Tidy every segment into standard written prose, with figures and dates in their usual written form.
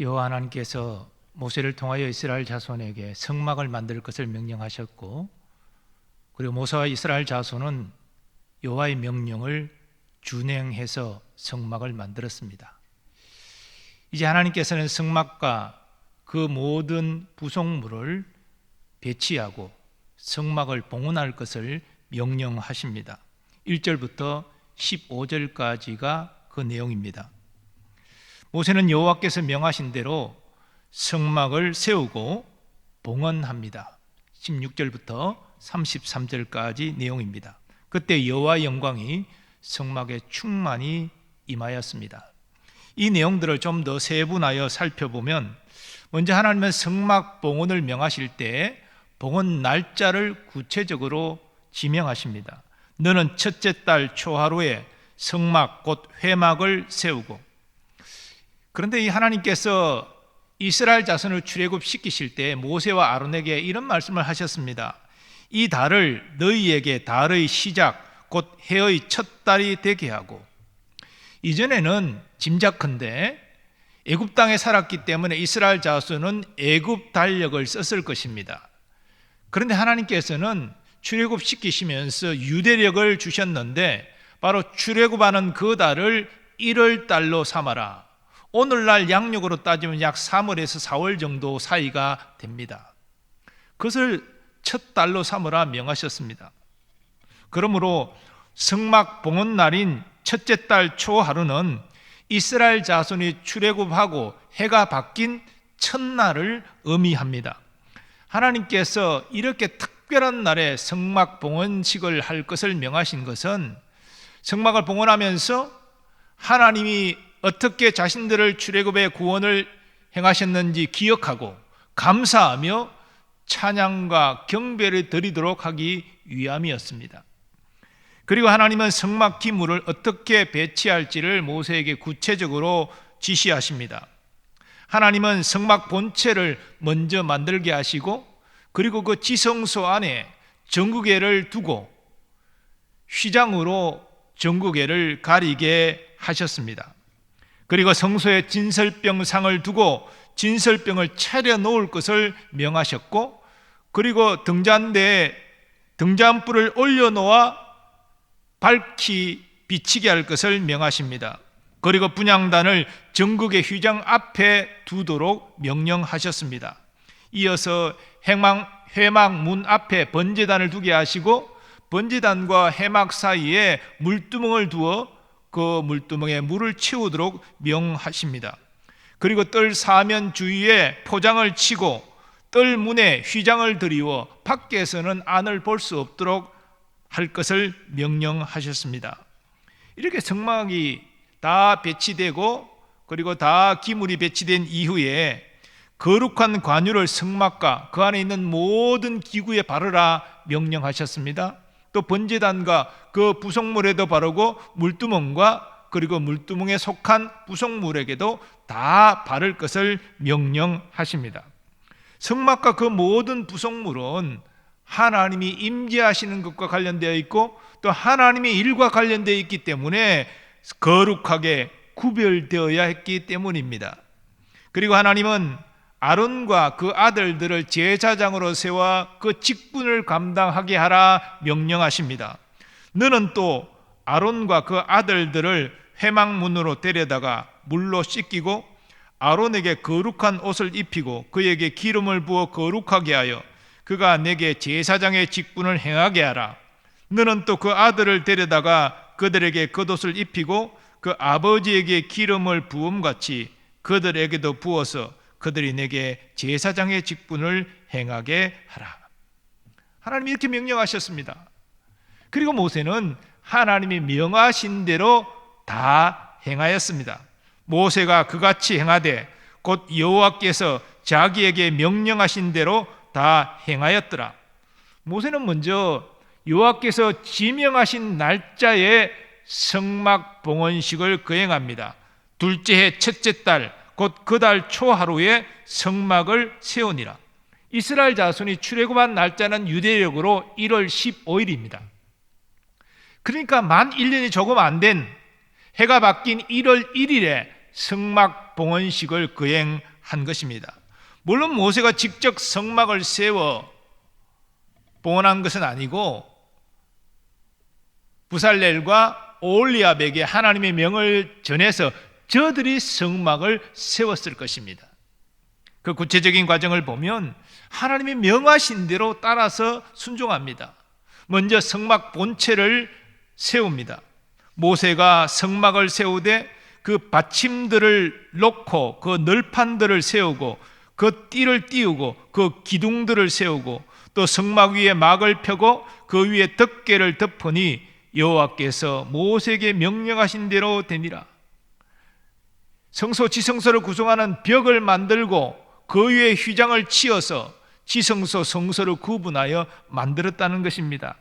여호와 하나님께서 모세를 통하여 이스라엘 자손에게 성막을 만들 것을 명령하셨고, 그리고 모세와 이스라엘 자손은 여호와의 명령을 준행해서 성막을 만들었습니다. 이제 하나님께서는 성막과 그 모든 부속물을 배치하고 성막을 봉헌할 것을 명령하십니다. 1절부터 15절까지가 그 내용입니다. 모세는 여호와께서 명하신 대로 성막을 세우고 봉헌합니다. 16절부터 33절까지 내용입니다. 그때 여호와의 영광이 성막에 충만히 임하였습니다. 이 내용들을 좀 더 세분하여 살펴보면, 먼저 하나님은 성막 봉헌을 명하실 때 봉헌 날짜를 구체적으로 지명하십니다. 너는 첫째 달 초하루에 성막 곧 회막을 세우고. 그런데 이 하나님께서 이스라엘 자손을 출애굽시키실 때 모세와 아론에게 이런 말씀을 하셨습니다. 이 달을 너희에게 달의 시작 곧 해의 첫 달이 되게 하고. 이전에는 짐작컨대 애굽 땅에 살았기 때문에 이스라엘 자손은 애굽 달력을 썼을 것입니다. 그런데 하나님께서는 출애굽시키시면서 유대력을 주셨는데, 바로 출애굽하는 그 달을 1월 달로 삼아라. 오늘날 양력으로 따지면 약 3월에서 4월 정도 사이가 됩니다. 그것을 첫 달로 삼으라 명하셨습니다. 그러므로 성막 봉헌 날인 첫째 달 초하루는 이스라엘 자손이 출애굽하고 해가 바뀐 첫날을 의미합니다. 하나님께서 이렇게 특별한 날에 성막 봉헌식을 할 것을 명하신 것은, 성막을 봉헌하면서 하나님이 어떻게 자신들을 출애굽의 구원을 행하셨는지 기억하고 감사하며 찬양과 경배를 드리도록 하기 위함이었습니다. 그리고 하나님은 성막 기물을 어떻게 배치할지를 모세에게 구체적으로 지시하십니다. 하나님은 성막 본체를 먼저 만들게 하시고, 그리고 그 지성소 안에 전구궤를 두고 휘장으로 전구궤를 가리게 하셨습니다. 그리고 성소에 진설병상을 두고 진설병을 차려 놓을 것을 명하셨고, 그리고 등잔대에 등잔불을 올려놓아 밝히 비치게 할 것을 명하십니다. 그리고 분향단을 전국의 휘장 앞에 두도록 명령하셨습니다. 이어서 회막 문 앞에 번제단을 두게 하시고, 번제단과 회막 사이에 물두멍을 두어 그 물두멍에 물을 채우도록 명하십니다. 그리고 뜰 사면 주위에 포장을 치고 뜰 문에 휘장을 들이워 밖에서는 안을 볼 수 없도록 할 것을 명령하셨습니다. 이렇게 성막이 다 배치되고, 그리고 다 기물이 배치된 이후에 거룩한 관유를 성막과 그 안에 있는 모든 기구에 바르라 명령하셨습니다. 또 번제단과 그 부속물에도 바르고 물두멍과 그리고 물두멍에 속한 부속물에게도 다 바를 것을 명령하십니다. 성막과 그 모든 부속물은 하나님이 임재하시는 것과 관련되어 있고, 또 하나님의 일과 관련되어 있기 때문에 거룩하게 구별되어야 했기 때문입니다. 그리고 하나님은 아론과 그 아들들을 제사장으로 세워 그 직분을 감당하게 하라 명령하십니다. 너는 또 아론과 그 아들들을 회막문으로 데려다가 물로 씻기고 아론에게 거룩한 옷을 입히고 그에게 기름을 부어 거룩하게 하여 그가 내게 제사장의 직분을 행하게 하라. 너는 또 그 아들을 데려다가 그들에게 겉옷을 입히고 그 아버지에게 기름을 부음같이 그들에게도 부어서 그들이 내게 제사장의 직분을 행하게 하라. 하나님이 이렇게 명령하셨습니다. 그리고 모세는 하나님이 명하신 대로 다 행하였습니다. 모세가 그같이 행하되 곧 여호와께서 자기에게 명령하신 대로 다 행하였더라. 모세는 먼저 여호와께서 지명하신 날짜에 성막 봉헌식을 거행합니다. 둘째 해 첫째 달 곧 그 달 초하루에 성막을 세우니라. 이스라엘 자손이 출애굽한 날짜는 유대력으로 1월 15일입니다. 그러니까 만 1년이 조금 안 된 해가 바뀐 1월 1일에 성막 봉헌식을 거행한 것입니다. 물론 모세가 직접 성막을 세워 봉헌한 것은 아니고 부살렐과 오홀리압에게 하나님의 명을 전해서 저들이 성막을 세웠을 것입니다. 그 구체적인 과정을 보면 하나님이 명하신 대로 따라서 순종합니다. 먼저 성막 본체를 세웁니다. 모세가 성막을 세우되 그 받침들을 놓고 그 널판들을 세우고 그 띠를 띄우고 그 기둥들을 세우고 또 성막 위에 막을 펴고 그 위에 덮개를 덮으니 여호와께서 모세에게 명령하신 대로 되니라. 성소 지성소를 구성하는 벽을 만들고 그 위에 휘장을 치어서 지성소 성소를 구분하여 만들었다는 것입니다.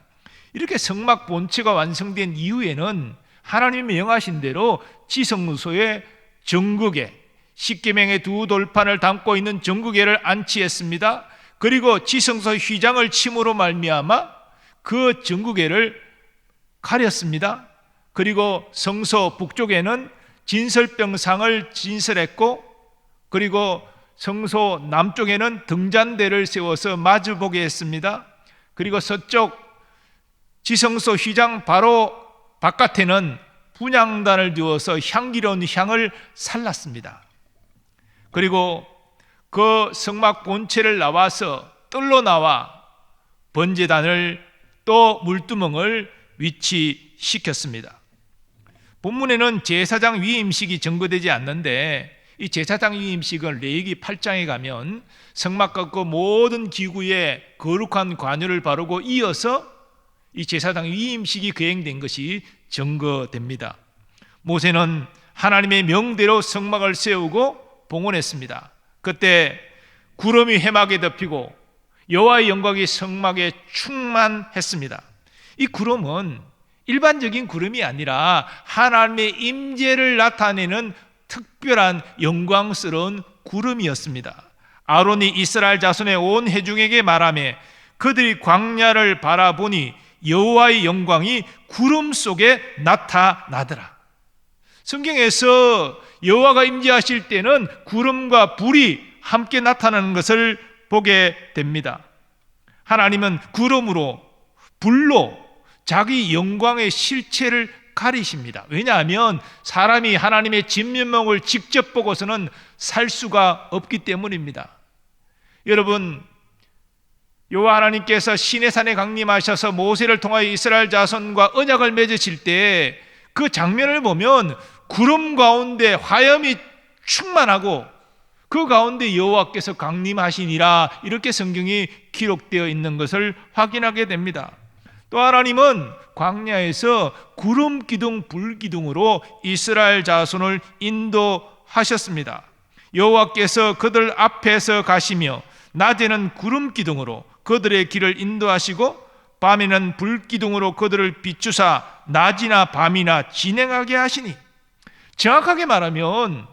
이렇게 성막 본체가 완성된 이후에는 하나님이 명하신 대로 지성소의 정극에 십계명의 두 돌판을 담고 있는 정극에를 안치했습니다. 그리고 지성소 휘장을 침으로 말미암아 그 정극에를 가렸습니다. 그리고 성소 북쪽에는 진설병상을 진설했고, 그리고 성소 남쪽에는 등잔대를 세워서 마주보게 했습니다. 그리고 서쪽 지성소 휘장 바로 바깥에는 분향단을 두어서 향기로운 향을 살랐습니다. 그리고 그 성막 본체를 나와서 뜰로 나와 번제단을 또 물두멍을 위치시켰습니다. 본문에는 제사장 위임식이 증거되지 않는데 이 제사장 위임식은 레위기 8장에 가면 성막 갖고 모든 기구에 거룩한 관유를 바르고 이어서 이 제사장 위임식이 거행된 것이 증거됩니다. 모세는 하나님의 명대로 성막을 세우고 봉헌했습니다. 그때 구름이 해막에 덮이고 여호와의 영광이 성막에 충만했습니다. 이 구름은 일반적인 구름이 아니라 하나님의 임재를 나타내는 특별한 영광스러운 구름이었습니다. 아론이 이스라엘 자손의 온 회중에게 말하며 그들이 광야를 바라보니 여호와의 영광이 구름 속에 나타나더라. 성경에서 여호와가 임재하실 때는 구름과 불이 함께 나타나는 것을 보게 됩니다. 하나님은 구름으로 불로 자기 영광의 실체를 가리십니다. 왜냐하면 사람이 하나님의 진면목을 직접 보고서는 살 수가 없기 때문입니다. 여러분, 여호와 하나님께서 시내산에 강림하셔서 모세를 통하여 이스라엘 자손과 언약을 맺으실 때 그 장면을 보면 구름 가운데 화염이 충만하고 그 가운데 여호와께서 강림하시니라, 이렇게 성경이 기록되어 있는 것을 확인하게 됩니다. 또 하나님은 광야에서 구름 기둥 불 기둥으로 이스라엘 자손을 인도하셨습니다. 여호와께서 그들 앞에서 가시며 낮에는 구름 기둥으로 그들의 길을 인도하시고 밤에는 불 기둥으로 그들을 비추사 낮이나 밤이나 진행하게 하시니, 정확하게 말하면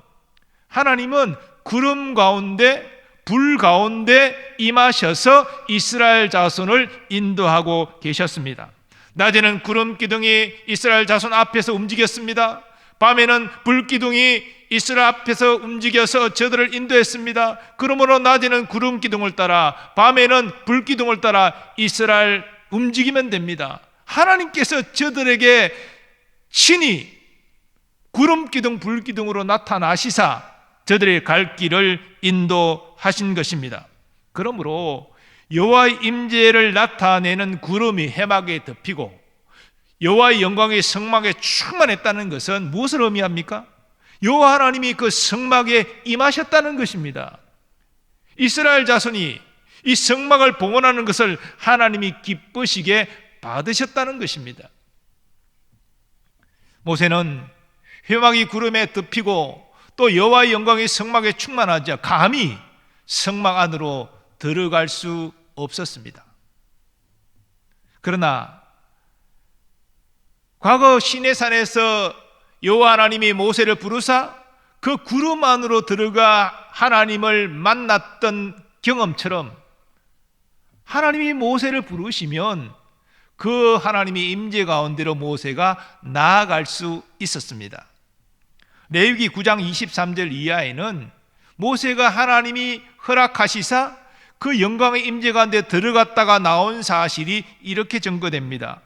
하나님은 구름 가운데 불 가운데 임하셔서 이스라엘 자손을 인도하고 계셨습니다. 낮에는 구름 기둥이 이스라엘 자손 앞에서 움직였습니다. 밤에는 불 기둥이 이스라엘 앞에서 움직여서 저들을 인도했습니다. 그러므로 낮에는 구름 기둥을 따라 밤에는 불 기둥을 따라 이스라엘 움직이면 됩니다. 하나님께서 저들에게 친히 구름 기둥 불 기둥으로 나타나시사 저들의 갈 길을 인도하신 것입니다. 그러므로 여호와의 임재를 나타내는 구름이 해막에 덮이고 여호와의 영광이 성막에 충만했다는 것은 무엇을 의미합니까? 여호와 하나님이 그 성막에 임하셨다는 것입니다. 이스라엘 자손이 이 성막을 봉헌하는 것을 하나님이 기쁘시게 받으셨다는 것입니다. 모세는 회막이 구름에 덮이고 또 여호와의 영광이 성막에 충만하자 감히 성막 안으로 들어갈 수 없었습니다. 그러나 과거 시내산에서 여호와 하나님이 모세를 부르사 그 구름 안으로 들어가 하나님을 만났던 경험처럼 하나님이 모세를 부르시면 그 하나님의 임재 가운데로 모세가 나아갈 수 있었습니다. 레위기 9장 23절 이하에는 모세가 하나님이 허락하시사 그 영광의 임재 가운데 들어갔다가 나온 사실이 이렇게 증거됩니다.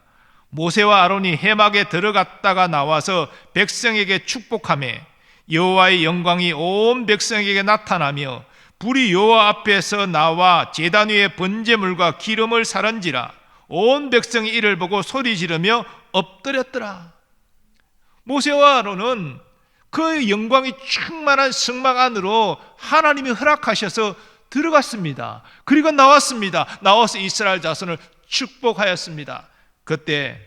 모세와 아론이 회막에 들어갔다가 나와서 백성에게 축복하며 여호와의 영광이 온 백성에게 나타나며 불이 여호와 앞에서 나와 제단 위에 번제물과 기름을 사른지라 온 백성이 이를 보고 소리 지르며 엎드렸더라. 모세와 아론은 그 영광이 충만한 성막 안으로 하나님이 허락하셔서 들어갔습니다. 그리고 나왔습니다. 나와서 이스라엘 자손을 축복하였습니다. 그때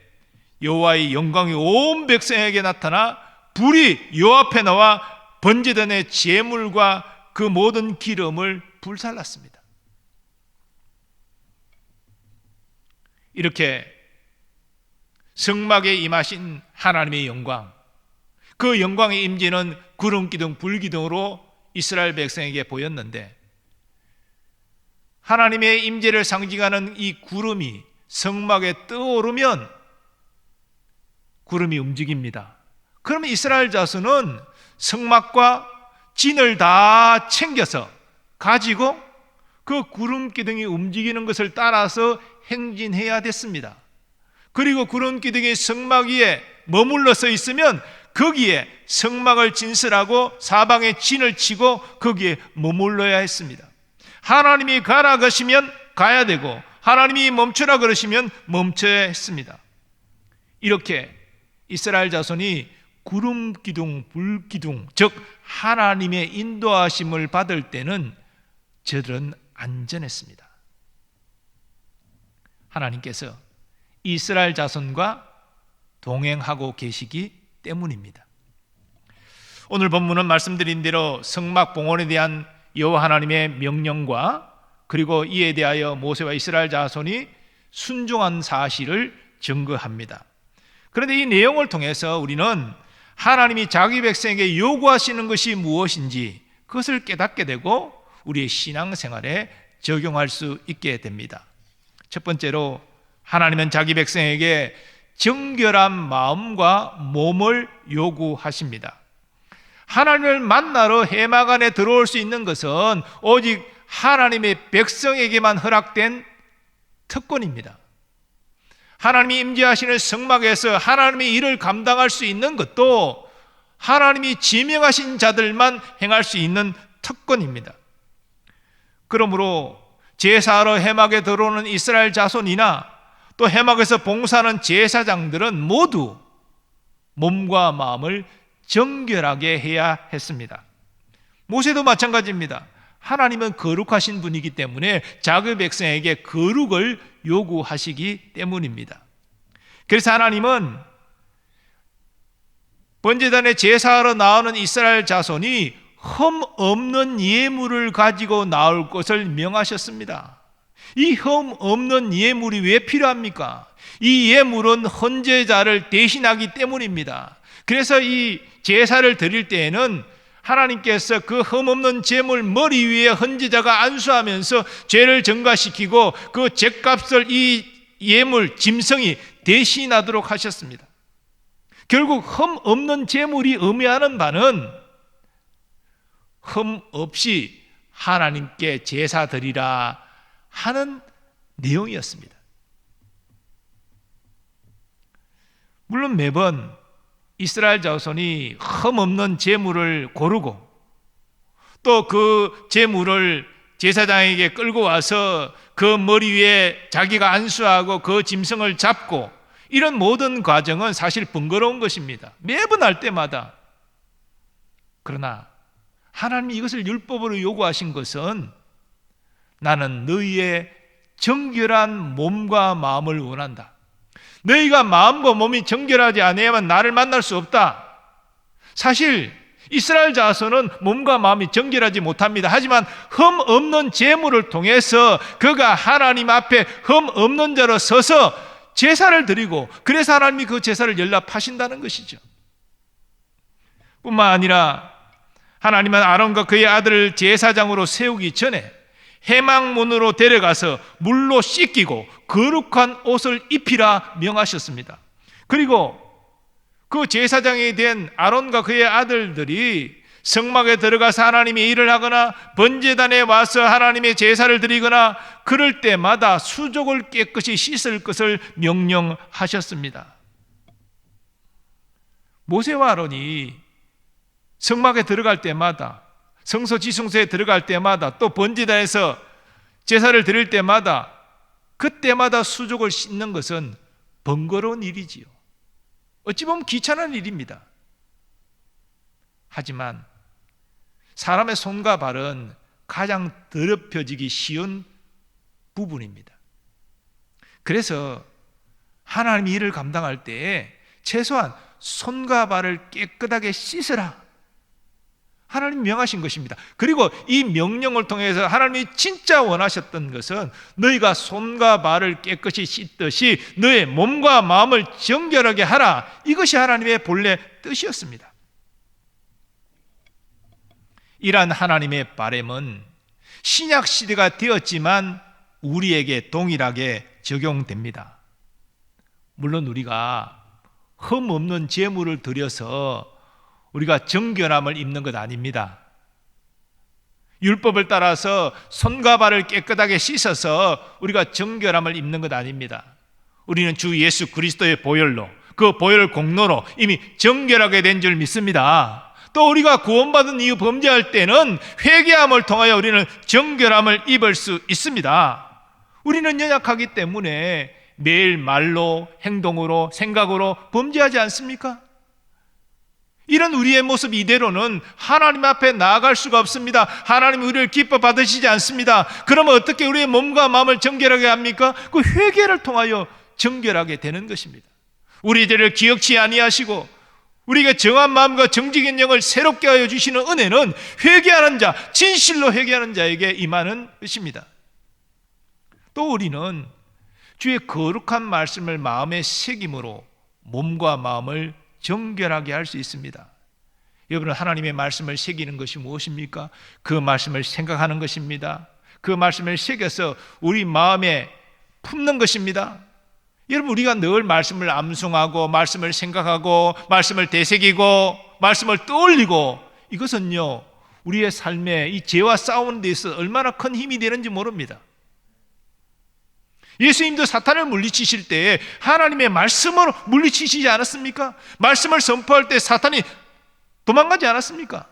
여호와의 영광이 온 백성에게 나타나 불이 여호와 앞에 나와 번제단의 제물과 그 모든 기름을 불살랐습니다. 이렇게 성막에 임하신 하나님의 영광, 그 영광의 임재는 구름기둥, 불기둥으로 이스라엘 백성에게 보였는데 하나님의 임재를 상징하는 이 구름이 성막에 떠오르면 구름이 움직입니다. 그러면 이스라엘 자손은 성막과 진을 다 챙겨서 가지고 그 구름기둥이 움직이는 것을 따라서 행진해야 됐습니다. 그리고 구름기둥이 성막 위에 머물러 서 있으면 거기에 성막을 진설하고 사방에 진을 치고 거기에 머물러야 했습니다. 하나님이 가라 그러시면 가야 되고 하나님이 멈추라 그러시면 멈춰야 했습니다. 이렇게 이스라엘 자손이 구름기둥, 불기둥, 즉 하나님의 인도하심을 받을 때는 저들은 안전했습니다. 하나님께서 이스라엘 자손과 동행하고 계시기 때문입니다. 오늘 본문은 말씀드린 대로 성막 봉헌에 대한 여호와 하나님의 명령과 그리고 이에 대하여 모세와 이스라엘 자손이 순종한 사실을 증거합니다. 그런데 이 내용을 통해서 우리는 하나님이 자기 백성에게 요구하시는 것이 무엇인지 그것을 깨닫게 되고 우리의 신앙생활에 적용할 수 있게 됩니다. 첫 번째로 하나님은 자기 백성에게 정결한 마음과 몸을 요구하십니다. 하나님을 만나러 회막 안에 들어올 수 있는 것은 오직 하나님의 백성에게만 허락된 특권입니다. 하나님이 임재하시는 성막에서 하나님의 일을 감당할 수 있는 것도 하나님이 지명하신 자들만 행할 수 있는 특권입니다. 그러므로 제사하러 회막에 들어오는 이스라엘 자손이나 또 회막에서 봉사하는 제사장들은 모두 몸과 마음을 정결하게 해야 했습니다. 모세도 마찬가지입니다. 하나님은 거룩하신 분이기 때문에 자기 백성에게 거룩을 요구하시기 때문입니다. 그래서 하나님은 번제단에 제사하러 나오는 이스라엘 자손이 흠 없는 예물을 가지고 나올 것을 명하셨습니다. 이 흠 없는 예물이 왜 필요합니까? 이 예물은 헌제자를 대신하기 때문입니다. 그래서 이 제사를 드릴 때에는 하나님께서 그 흠없는 제물 머리 위에 헌제자가 안수하면서 죄를 전가시키고 그 죗값을 이 예물, 짐승이 대신하도록 하셨습니다. 결국 흠없는 제물이 의미하는 바는 흠 없이 하나님께 제사 드리라 하는 내용이었습니다. 물론 매번 이스라엘 자손이 흠없는 제물을 고르고 또 그 제물을 제사장에게 끌고 와서 그 머리 위에 자기가 안수하고 그 짐승을 잡고 이런 모든 과정은 사실 번거로운 것입니다. 매번 할 때마다. 그러나 하나님이 이것을 율법으로 요구하신 것은 나는 너희의 정결한 몸과 마음을 원한다. 너희가 마음과 몸이 정결하지 않아야만 나를 만날 수 없다. 사실 이스라엘 자손은 몸과 마음이 정결하지 못합니다. 하지만 흠 없는 제물을 통해서 그가 하나님 앞에 흠 없는 자로 서서 제사를 드리고 그래서 하나님이 그 제사를 연락하신다는 것이죠. 뿐만 아니라 하나님은 아론과 그의 아들을 제사장으로 세우기 전에 회막문으로 데려가서 물로 씻기고 거룩한 옷을 입히라 명하셨습니다. 그리고 그 제사장이 된 아론과 그의 아들들이 성막에 들어가서 하나님의 일을 하거나 번제단에 와서 하나님의 제사를 드리거나 그럴 때마다 수족을 깨끗이 씻을 것을 명령하셨습니다. 모세와 아론이 성막에 들어갈 때마다, 성소 지성소에 들어갈 때마다, 또 번제단에서 제사를 드릴 때마다, 그때마다 수족을 씻는 것은 번거로운 일이지요. 어찌 보면 귀찮은 일입니다. 하지만 사람의 손과 발은 가장 더럽혀지기 쉬운 부분입니다. 그래서 하나님의 일을 감당할 때에 최소한 손과 발을 깨끗하게 씻으라, 하나님 명하신 것입니다. 그리고 이 명령을 통해서 하나님이 진짜 원하셨던 것은 너희가 손과 발을 깨끗이 씻듯이 너의 몸과 마음을 정결하게 하라, 이것이 하나님의 본래 뜻이었습니다. 이러한 하나님의 바람은 신약 시대가 되었지만 우리에게 동일하게 적용됩니다. 물론 우리가 흠 없는 제물을 드려서 우리가 정결함을 입는 것 아닙니다. 율법을 따라서 손과 발을 깨끗하게 씻어서 우리가 정결함을 입는 것 아닙니다. 우리는 주 예수 그리스도의 보혈로, 그 보혈 공로로 이미 정결하게 된 줄 믿습니다. 또 우리가 구원받은 이후 범죄할 때는 회개함을 통하여 우리는 정결함을 입을 수 있습니다. 우리는 연약하기 때문에 매일 말로, 행동으로, 생각으로 범죄하지 않습니까? 이런 우리의 모습 이대로는 하나님 앞에 나아갈 수가 없습니다. 하나님이 우리를 기뻐 받으시지 않습니다. 그러면 어떻게 우리의 몸과 마음을 정결하게 합니까? 그 회개를 통하여 정결하게 되는 것입니다. 우리 죄를 기억치 아니하시고 우리에게 정한 마음과 정직한 영을 새롭게 하여 주시는 은혜는 회개하는 자, 진실로 회개하는 자에게 임하는 것입니다. 또 우리는 주의 거룩한 말씀을 마음에 새김으로 몸과 마음을 정결하게 할 수 있습니다. 여러분, 하나님의 말씀을 새기는 것이 무엇입니까? 그 말씀을 생각하는 것입니다. 그 말씀을 새겨서 우리 마음에 품는 것입니다. 여러분, 우리가 늘 말씀을 암송하고 말씀을 생각하고 말씀을 되새기고 말씀을 떠올리고, 이것은요 우리의 삶에 이 죄와 싸우는 데 있어서 얼마나 큰 힘이 되는지 모릅니다. 예수님도 사탄을 물리치실 때 하나님의 말씀으로 물리치시지 않았습니까? 말씀을 선포할 때 사탄이 도망가지 않았습니까?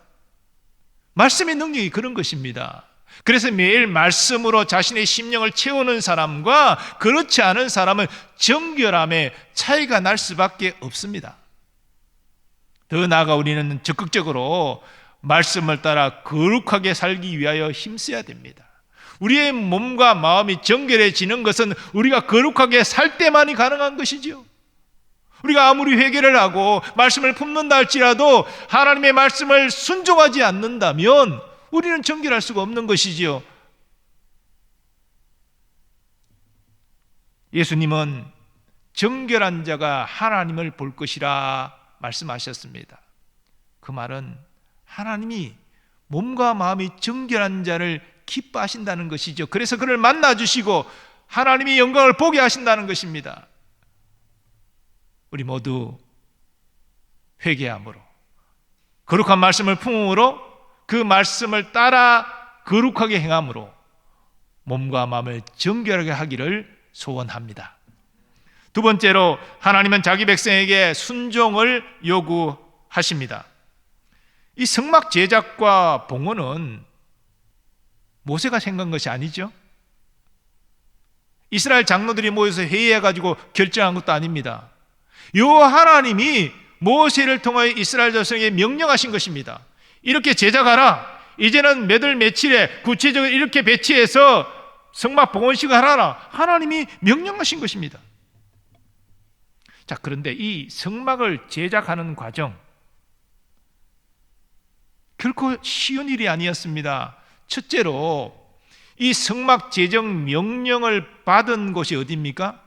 말씀의 능력이 그런 것입니다. 그래서 매일 말씀으로 자신의 심령을 채우는 사람과 그렇지 않은 사람은 정결함에 차이가 날 수밖에 없습니다. 더 나아가 우리는 적극적으로 말씀을 따라 거룩하게 살기 위하여 힘써야 됩니다. 우리의 몸과 마음이 정결해지는 것은 우리가 거룩하게 살 때만이 가능한 것이죠. 우리가 아무리 회개를 하고 말씀을 품는다 할지라도 하나님의 말씀을 순종하지 않는다면 우리는 정결할 수가 없는 것이지요. 예수님은 정결한 자가 하나님을 볼 것이라 말씀하셨습니다. 그 말은 하나님이 몸과 마음이 정결한 자를 기뻐하신다는 것이죠. 그래서 그를 만나주시고 하나님의 영광을 보게 하신다는 것입니다. 우리 모두 회개함으로, 거룩한 말씀을 품음으로, 그 말씀을 따라 거룩하게 행함으로 몸과 마음을 정결하게 하기를 소원합니다. 두 번째로, 하나님은 자기 백성에게 순종을 요구하십니다. 이 성막 제작과 봉헌은 모세가 생각한 것이 아니죠. 이스라엘 장로들이 모여서 회의해가지고 결정한 것도 아닙니다. 요 하나님이 모세를 통하여 이스라엘 자손에게 명령하신 것입니다. 이렇게 제작하라. 이제는 몇 월 며칠에 구체적으로 이렇게 배치해서 성막 봉헌식을 하라. 하나님이 명령하신 것입니다. 자, 그런데 이 성막을 제작하는 과정, 결코 쉬운 일이 아니었습니다. 첫째로, 이 성막 제정 명령을 받은 곳이 어디입니까?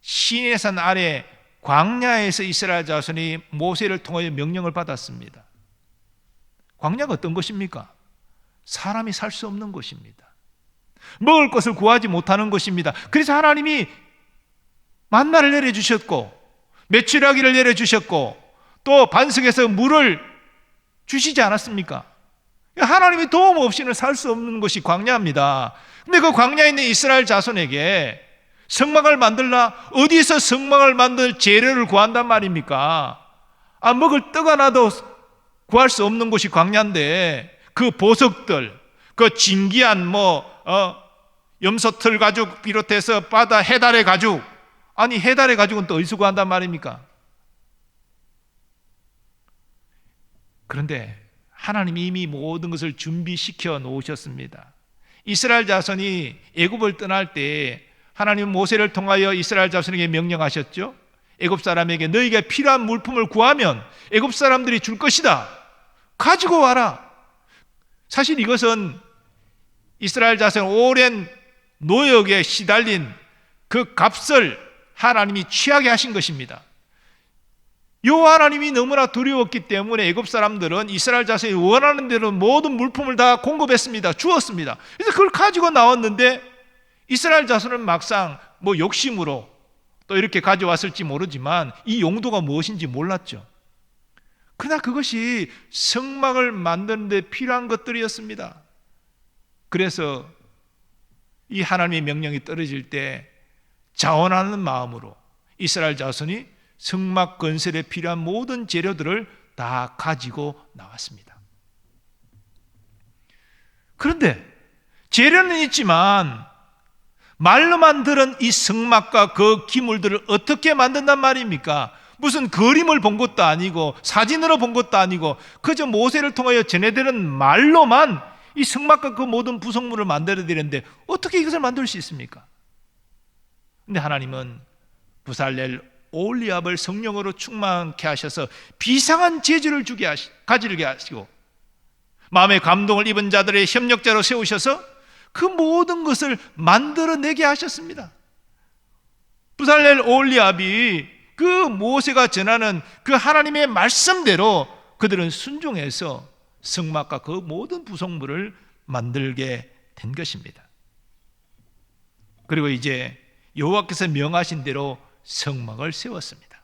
시내산 아래 광야에서 이스라엘 자손이 모세를 통하여 명령을 받았습니다. 광야가 어떤 곳입니까? 사람이 살 수 없는 곳입니다. 먹을 것을 구하지 못하는 곳입니다. 그래서 하나님이 만나를 내려주셨고 메추라기를 내려주셨고 또 반석에서 물을 주시지 않았습니까? 하나님의 도움 없이는 살 수 없는 것이 광야입니다. 근데 그 광야에 있는 이스라엘 자손에게 성막을 만들라, 어디서 성막을 만들 재료를 구한단 말입니까? 먹을 떡 하나도 구할 수 없는 곳이 광야인데 그 보석들, 그 진귀한 염소털 가죽 비롯해서 바다 해달의 가죽, 아니 해달의 가죽은 또 어디서 구한단 말입니까? 그런데 하나님이 이미 모든 것을 준비시켜 놓으셨습니다. 이스라엘 자손이 애굽을 떠날 때 하나님은 모세를 통하여 이스라엘 자손에게 명령하셨죠. 애굽 사람에게 너희가 필요한 물품을 구하면 애굽 사람들이 줄 것이다. 가지고 와라. 사실 이것은 이스라엘 자손 오랜 노역에 시달린 그 값을 하나님이 취하게 하신 것입니다. 여호와 하나님이 너무나 두려웠기 때문에 애굽 사람들은 이스라엘 자손이 원하는 대로 모든 물품을 다 공급했습니다. 주었습니다. 그래서 그걸 가지고 나왔는데 이스라엘 자손은 막상 욕심으로 또 이렇게 가져왔을지 모르지만 이 용도가 무엇인지 몰랐죠. 그러나 그것이 성막을 만드는 데 필요한 것들이었습니다. 그래서 이 하나님의 명령이 떨어질 때 자원하는 마음으로 이스라엘 자손이 성막 건설에 필요한 모든 재료들을 다 가지고 나왔습니다. 그런데 재료는 있지만 말로만 들은 이 성막과 그 기물들을 어떻게 만든단 말입니까? 무슨 그림을 본 것도 아니고 사진으로 본 것도 아니고 그저 모세를 통하여 전해들은 말로만 이 성막과 그 모든 부속물을 만들어야 되는데 어떻게 이것을 만들 수 있습니까? 근데 하나님은 부살렐 오홀리압을 성령으로 충만케 하셔서 비상한 재주를 가지게 하시고 마음의 감동을 입은 자들의 협력자로 세우셔서 그 모든 것을 만들어내게 하셨습니다. 부살렐 오홀리압이 그 모세가 전하는 그 하나님의 말씀대로 그들은 순종해서 성막과 그 모든 부속물을 만들게 된 것입니다. 그리고 이제 여호와께서 명하신 대로 성막을 세웠습니다.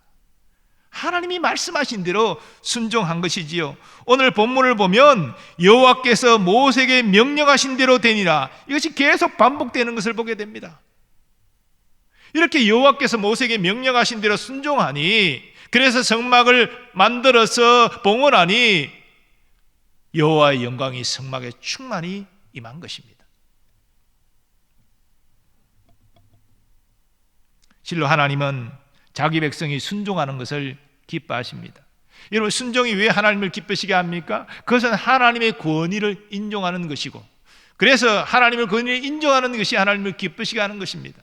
하나님이 말씀하신 대로 순종한 것이지요. 오늘 본문을 보면 여호와께서 모세에게 명령하신 대로 되니라, 이것이 계속 반복되는 것을 보게 됩니다. 이렇게 여호와께서 모세에게 명령하신 대로 순종하니, 그래서 성막을 만들어서 봉헌하니 여호와의 영광이 성막에 충만히 임한 것입니다. 실로 하나님은 자기 백성이 순종하는 것을 기뻐하십니다. 여러분, 순종이 왜 하나님을 기쁘시게 합니까? 그것은 하나님의 권위를 인정하는 것이고, 그래서 하나님의 권위를 인정하는 것이 하나님을 기쁘시게 하는 것입니다.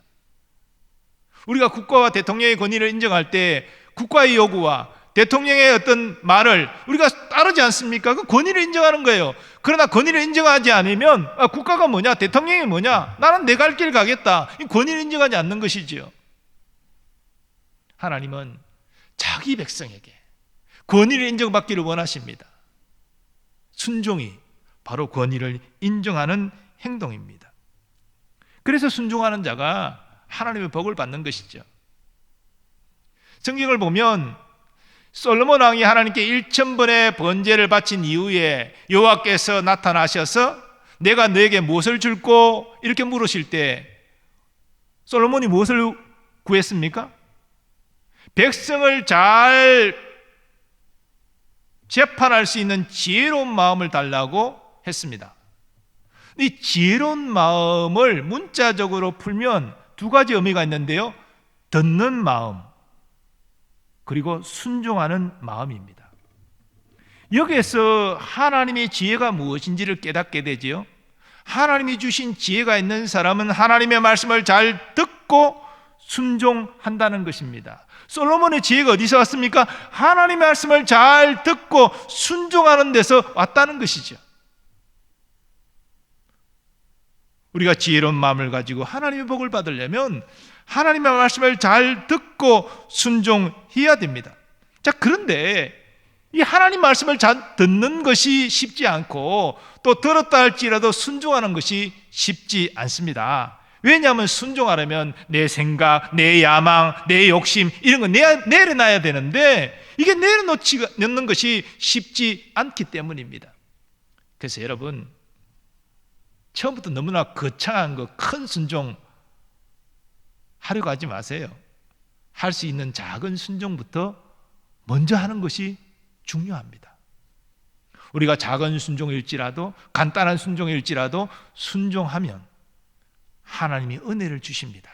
우리가 국가와 대통령의 권위를 인정할 때 국가의 요구와 대통령의 어떤 말을 우리가 따르지 않습니까? 그 권위를 인정하는 거예요. 그러나 권위를 인정하지 않으면 국가가 뭐냐, 대통령이 뭐냐, 나는 내 갈 길 가겠다, 이 권위를 인정하지 않는 것이지요. 하나님은 자기 백성에게 권위를 인정받기를 원하십니다. 순종이 바로 권위를 인정하는 행동입니다. 그래서 순종하는 자가 하나님의 복을 받는 것이죠. 성경을 보면 솔로몬 왕이 하나님께 1000번의 번제를 바친 이후에 여호와께서 나타나셔서 내가 너에게 무엇을 줄꼬? 이렇게 물으실 때 솔로몬이 무엇을 구했습니까? 백성을 잘 재판할 수 있는 지혜로운 마음을 달라고 했습니다. 이 지혜로운 마음을 문자적으로 풀면 두 가지 의미가 있는데요, 듣는 마음 그리고 순종하는 마음입니다. 여기에서 하나님의 지혜가 무엇인지를 깨닫게 되지요. 하나님이 주신 지혜가 있는 사람은 하나님의 말씀을 잘 듣고 순종한다는 것입니다. 솔로몬의 지혜가 어디서 왔습니까? 하나님의 말씀을 잘 듣고 순종하는 데서 왔다는 것이죠. 우리가 지혜로운 마음을 가지고 하나님의 복을 받으려면 하나님의 말씀을 잘 듣고 순종해야 됩니다. 자, 그런데 이 하나님 말씀을 잘 듣는 것이 쉽지 않고 또 들었다 할지라도 순종하는 것이 쉽지 않습니다. 왜냐하면 순종하려면 내 생각, 내 야망, 내 욕심 이런 거 내려놔야 되는데 이게 내려놓는 것이 쉽지 않기 때문입니다. 그래서 여러분, 처음부터 너무나 거창한 거 큰 순종 하려고 하지 마세요. 할 수 있는 작은 순종부터 먼저 하는 것이 중요합니다. 우리가 작은 순종일지라도 간단한 순종일지라도 순종하면 하나님이 은혜를 주십니다.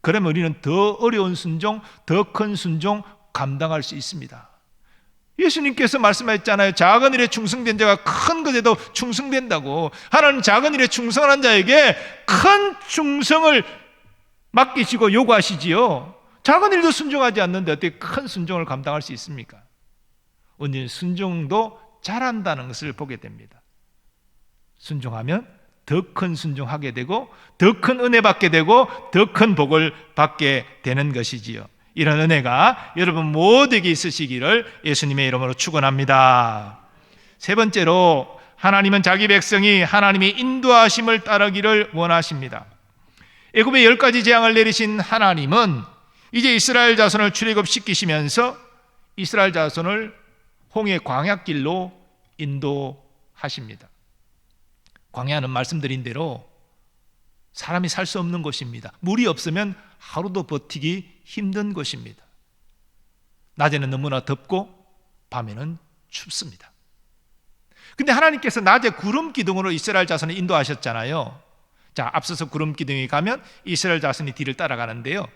그러면 우리는 더 어려운 순종, 더 큰 순종 감당할 수 있습니다. 예수님께서 말씀하셨잖아요. 작은 일에 충성된 자가 큰 것에도 충성된다고. 하나님 작은 일에 충성한 자에게 큰 충성을 맡기시고 요구하시지요. 작은 일도 순종하지 않는데 어떻게 큰 순종을 감당할 수 있습니까? 오늘 순종도 잘한다는 것을 보게 됩니다. 순종하면 더 큰 순종하게 되고 더 큰 은혜 받게 되고 더 큰 복을 받게 되는 것이지요. 이런 은혜가 여러분 모두에게 있으시기를 예수님의 이름으로 축원합니다. 세 번째로, 하나님은 자기 백성이 하나님의 인도하심을 따르기를 원하십니다. 애굽에 10가지 재앙을 내리신 하나님은 이제 이스라엘 자손을 출애굽시키시면서 이스라엘 자손을 홍해 광야길로 인도하십니다. 광야는 말씀드린 대로 사람이 살 수 없는 곳입니다. 물이 없으면 하루도 버티기 힘든 곳입니다. 낮에는 너무나 덥고 밤에는 춥습니다. 근데 하나님께서 낮에 구름 기둥으로 이스라엘 자손을 인도하셨잖아요. 자, 앞서서 구름 기둥이 가면 이스라엘 자손이 뒤를 따라가는데요.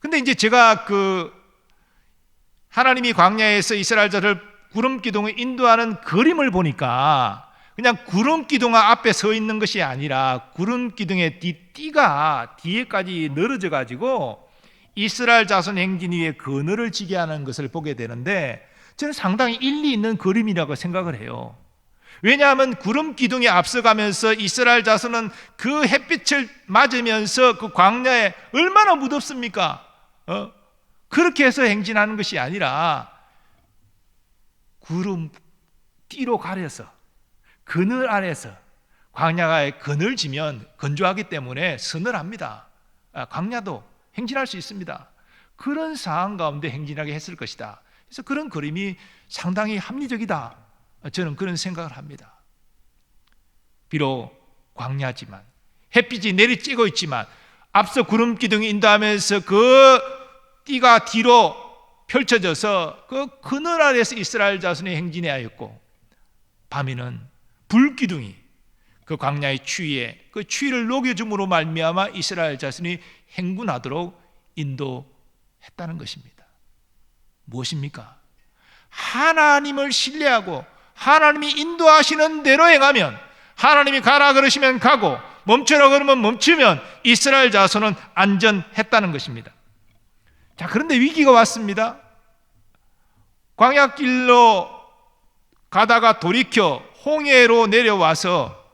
근데 이제 제가 하나님이 광야에서 이스라엘 자손을 구름 기둥을 인도하는 그림을 보니까 그냥 구름 기둥 앞에 서 있는 것이 아니라 구름 기둥의 띠가 뒤에까지 늘어져 가지고 이스라엘 자손 행진 위에 그늘을 지게 하는 것을 보게 되는데 저는 상당히 일리 있는 그림이라고 생각을 해요. 왜냐하면 구름 기둥이 앞서가면서 이스라엘 자손은 그 햇빛을 맞으면서 그 광야에 얼마나 무덥습니까? 그렇게 해서 행진하는 것이 아니라 구름 띠로 가려서 그늘 아래서, 광야에 그늘지면 건조하기 때문에 서늘합니다. 광야도 행진할 수 있습니다. 그런 상황 가운데 행진하게 했을 것이다. 그래서 그런 그림이 상당히 합리적이다, 저는 그런 생각을 합니다. 비록 광야지만 햇빛이 내리쬐고 있지만 앞서 구름 기둥이 인도하면서 그 띠가 뒤로 펼쳐져서 그 그늘 아래에서 이스라엘 자손이 행진해야 했고, 밤에는 불기둥이 그 광야의 추위에 그 추위를 녹여줌으로 말미암아 이스라엘 자손이 행군하도록 인도했다는 것입니다. 무엇입니까? 하나님을 신뢰하고 하나님이 인도하시는 대로 행하면, 하나님이 가라 그러시면 가고 멈추라 그러면 멈추면 이스라엘 자손은 안전했다는 것입니다. 자, 그런데 위기가 왔습니다. 광야길로 가다가 돌이켜 홍해로 내려와서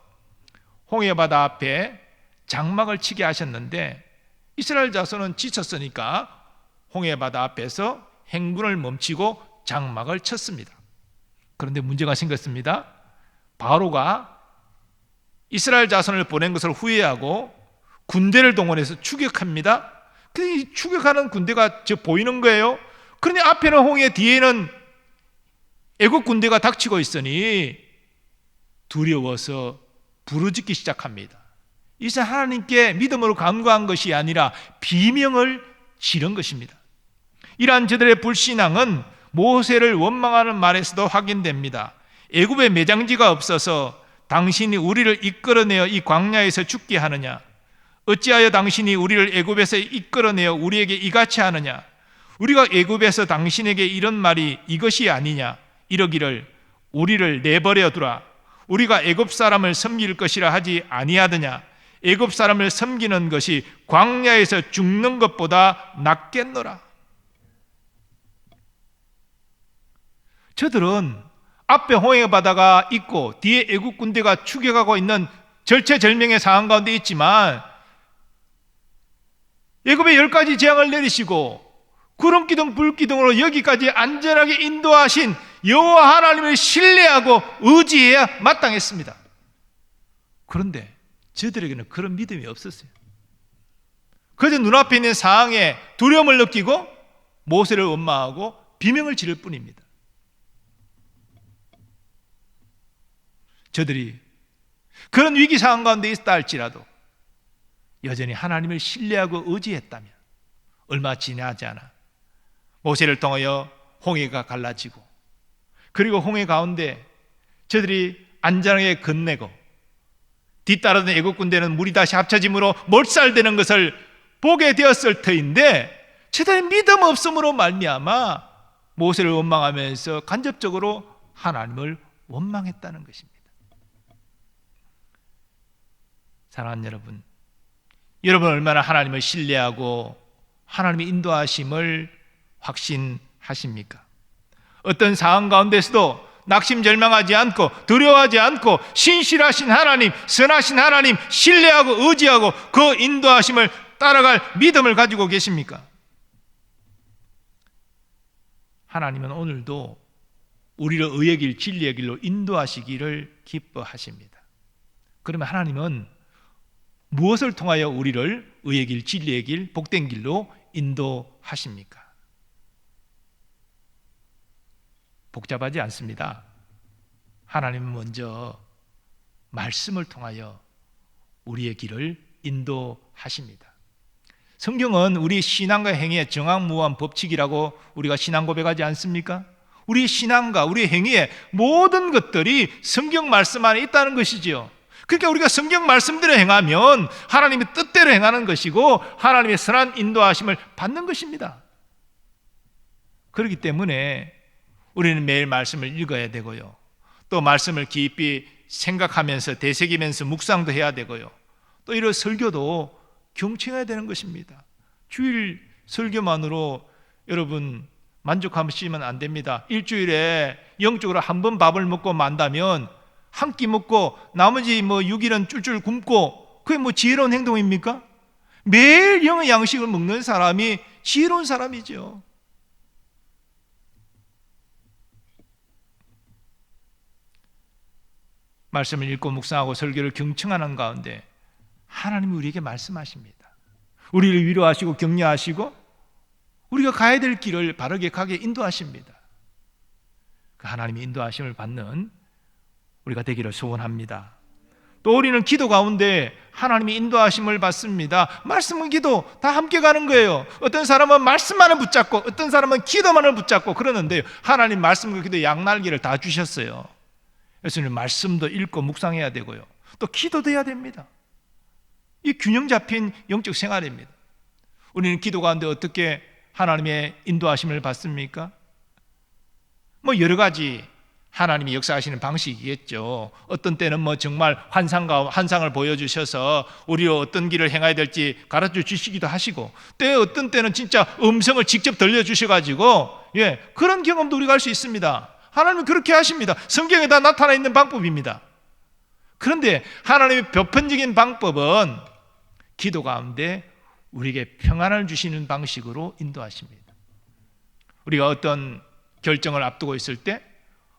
홍해바다 앞에 장막을 치게 하셨는데 이스라엘 자손은 지쳤으니까 홍해바다 앞에서 행군을 멈추고 장막을 쳤습니다. 그런데 문제가 생겼습니다. 바로가 이스라엘 자손을 보낸 것을 후회하고 군대를 동원해서 추격합니다. 그 추격하는 군대가 보이는 거예요. 그런데 앞에는 홍해, 뒤에는 애국 군대가 닥치고 있으니 두려워서 부르짖기 시작합니다. 이제 하나님께 믿음으로 간구한 것이 아니라 비명을 지른 것입니다. 이러한 저들의 불신앙은 모세를 원망하는 말에서도 확인됩니다. 애굽에 매장지가 없어서 당신이 우리를 이끌어내어 이 광야에서 죽게 하느냐? 어찌하여 당신이 우리를 애굽에서 이끌어내어 우리에게 이같이 하느냐? 우리가 애굽에서 당신에게 이런 말이 이것이 아니냐? 이러기를 우리를 내버려 두라. 우리가 애굽 사람을 섬길 것이라 하지 아니하더냐? 애굽 사람을 섬기는 것이 광야에서 죽는 것보다 낫겠노라. 저들은 앞에 홍해 바다가 있고 뒤에 애굽 군대가 추격하고 있는 절체절명의 상황 가운데 있지만 애굽에 10가지 재앙을 내리시고 구름기둥 불기둥으로 여기까지 안전하게 인도하신 여호와 하나님을 신뢰하고 의지해야 마땅했습니다. 그런데 저들에게는 그런 믿음이 없었어요. 그저 눈앞에 있는 상황에 두려움을 느끼고 모세를 원망하고 비명을 지를 뿐입니다. 저들이 그런 위기 상황 가운데 있다 할지라도 여전히 하나님을 신뢰하고 의지했다면 얼마 지나지 않아 모세를 통하여 홍해가 갈라지고, 그리고 홍해 가운데 저들이 안전하게 건네고 뒤따르던 애국 군대는 물이 다시 합쳐짐으로 몰살되는 것을 보게 되었을 터인데, 저들의 믿음 없음으로 말미암아 모세를 원망하면서 간접적으로 하나님을 원망했다는 것입니다. 사랑하는 여러분, 여러분 얼마나 하나님을 신뢰하고 하나님의 인도하심을 확신하십니까? 어떤 상황 가운데서도 낙심절망하지 않고 두려워하지 않고 신실하신 하나님, 선하신 하나님 신뢰하고 의지하고 그 인도하심을 따라갈 믿음을 가지고 계십니까? 하나님은 오늘도 우리를 의의 길, 진리의 길로 인도하시기를 기뻐하십니다. 그러면 하나님은 무엇을 통하여 우리를 의의 길, 진리의 길, 복된 길로 인도하십니까? 복잡하지 않습니다. 하나님은 먼저 말씀을 통하여 우리의 길을 인도하십니다. 성경은 우리 신앙과 행위의 정확무한 법칙이라고 우리가 신앙 고백하지 않습니까? 우리 신앙과 우리 행위의 모든 것들이 성경 말씀 안에 있다는 것이지요. 그러니까 우리가 성경 말씀대로 행하면 하나님의 뜻대로 행하는 것이고 하나님의 선한 인도하심을 받는 것입니다. 그렇기 때문에 우리는 매일 말씀을 읽어야 되고요, 또 말씀을 깊이 생각하면서 되새기면서 묵상도 해야 되고요, 또 이런 설교도 경청해야 되는 것입니다. 주일 설교만으로 여러분 만족하시면 안 됩니다. 일주일에 영적으로 한 번 밥을 먹고 만다면 한 끼 먹고 나머지 6일은 쫄쫄 굶고, 그게 지혜로운 행동입니까? 매일 영의 양식을 먹는 사람이 지혜로운 사람이죠. 말씀을 읽고 묵상하고 설교를 경청하는 가운데 하나님이 우리에게 말씀하십니다. 우리를 위로하시고 격려하시고 우리가 가야 될 길을 바르게 가게 인도하십니다. 그 하나님의 인도하심을 받는 우리가 되기를 소원합니다. 또 우리는 기도 가운데 하나님의 인도하심을 받습니다. 말씀과 기도 다 함께 가는 거예요. 어떤 사람은 말씀만을 붙잡고 어떤 사람은 기도만을 붙잡고 그러는데요, 하나님 말씀과 기도 양날개를 다 주셨어요. 그래서 말씀도 읽고 묵상해야 되고요, 또 기도도 해야 됩니다. 이 균형 잡힌 영적 생활입니다. 우리는 기도 가운데 어떻게 하나님의 인도하심을 받습니까? 여러 가지 하나님이 역사하시는 방식이겠죠. 어떤 때는 정말 환상을 보여주셔서 우리로 어떤 길을 행해야 될지 가르쳐 주시기도 하시고, 또 어떤 때는 진짜 음성을 직접 들려주셔가지고 그런 경험도 우리가 할 수 있습니다. 하나님은 그렇게 하십니다. 성경에 다 나타나 있는 방법입니다. 그런데 하나님의 보편적인 방법은 기도 가운데 우리에게 평안을 주시는 방식으로 인도하십니다. 우리가 어떤 결정을 앞두고 있을 때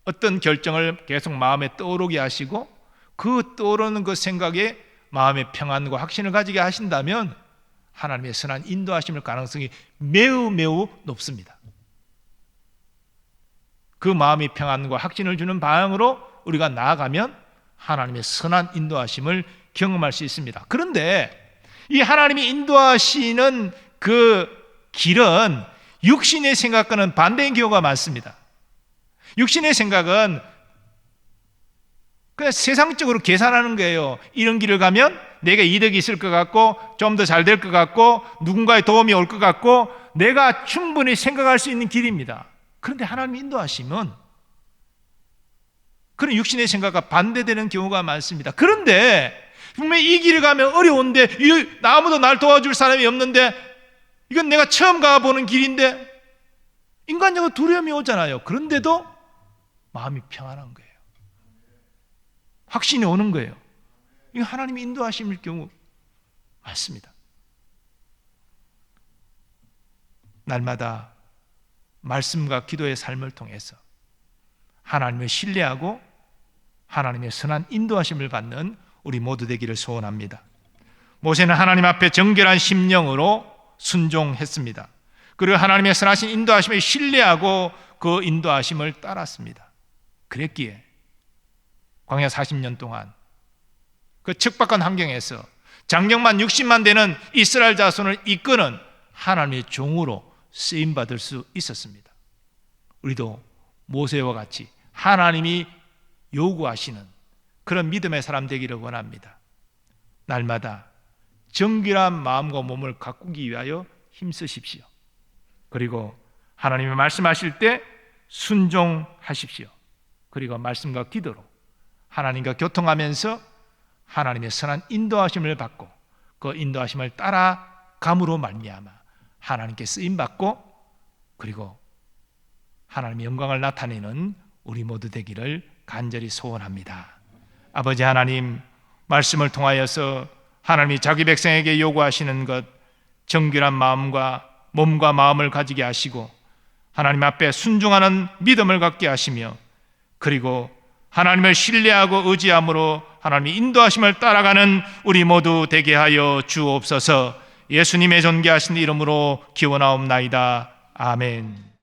어떤 결정을 계속 마음에 떠오르게 하시고 그 떠오르는 그 생각에 마음의 평안과 확신을 가지게 하신다면 하나님의 선한 인도하심을 가능성이 매우 높습니다. 그 마음의 평안과 확신을 주는 방향으로 우리가 나아가면 하나님의 선한 인도하심을 경험할 수 있습니다. 그런데 이 하나님이 인도하시는 그 길은 육신의 생각과는 반대인 경우가 많습니다. 육신의 생각은 그냥 세상적으로 계산하는 거예요. 이런 길을 가면 내가 이득이 있을 것 같고 좀 더 잘 될 것 같고 누군가의 도움이 올 것 같고 내가 충분히 생각할 수 있는 길입니다. 그런데 하나님 인도하시면 그런 육신의 생각과 반대되는 경우가 많습니다. 그런데 분명히 이 길을 가면 어려운데 아무도 날 도와줄 사람이 없는데 이건 내가 처음 가보는 길인데 인간적으로 두려움이 오잖아요. 그런데도 마음이 평안한 거예요. 확신이 오는 거예요. 이거 하나님이 인도하심일 경우 많습니다. 날마다 말씀과 기도의 삶을 통해서 하나님을 신뢰하고 하나님의 선한 인도하심을 받는 우리 모두 되기를 소원합니다. 모세는 하나님 앞에 정결한 심령으로 순종했습니다. 그리고 하나님의 선하신 인도하심을 신뢰하고 그 인도하심을 따랐습니다. 그랬기에 광야 40년 동안 그 척박한 환경에서 장정만 60만 되는 이스라엘 자손을 이끄는 하나님의 종으로 쓰임받을 수 있었습니다. 우리도 모세와 같이 하나님이 요구하시는 그런 믿음의 사람 되기를 원합니다. 날마다 정결한 마음과 몸을 가꾸기 위하여 힘쓰십시오. 그리고 하나님이 말씀하실 때 순종하십시오. 그리고 말씀과 기도로 하나님과 교통하면서 하나님의 선한 인도하심을 받고 그 인도하심을 따라감으로 말미암아 하나님께 쓰임받고 그리고 하나님의 영광을 나타내는 우리 모두 되기를 간절히 소원합니다. 아버지 하나님, 말씀을 통하여서 하나님이 자기 백성에게 요구하시는 것, 정결한 마음과 몸과 마음을 가지게 하시고 하나님 앞에 순종하는 믿음을 갖게 하시며 그리고 하나님을 신뢰하고 의지함으로 하나님의 인도하심을 따라가는 우리 모두 되게 하여 주옵소서. 예수님의 존귀하신 이름으로 기원하옵나이다. 아멘.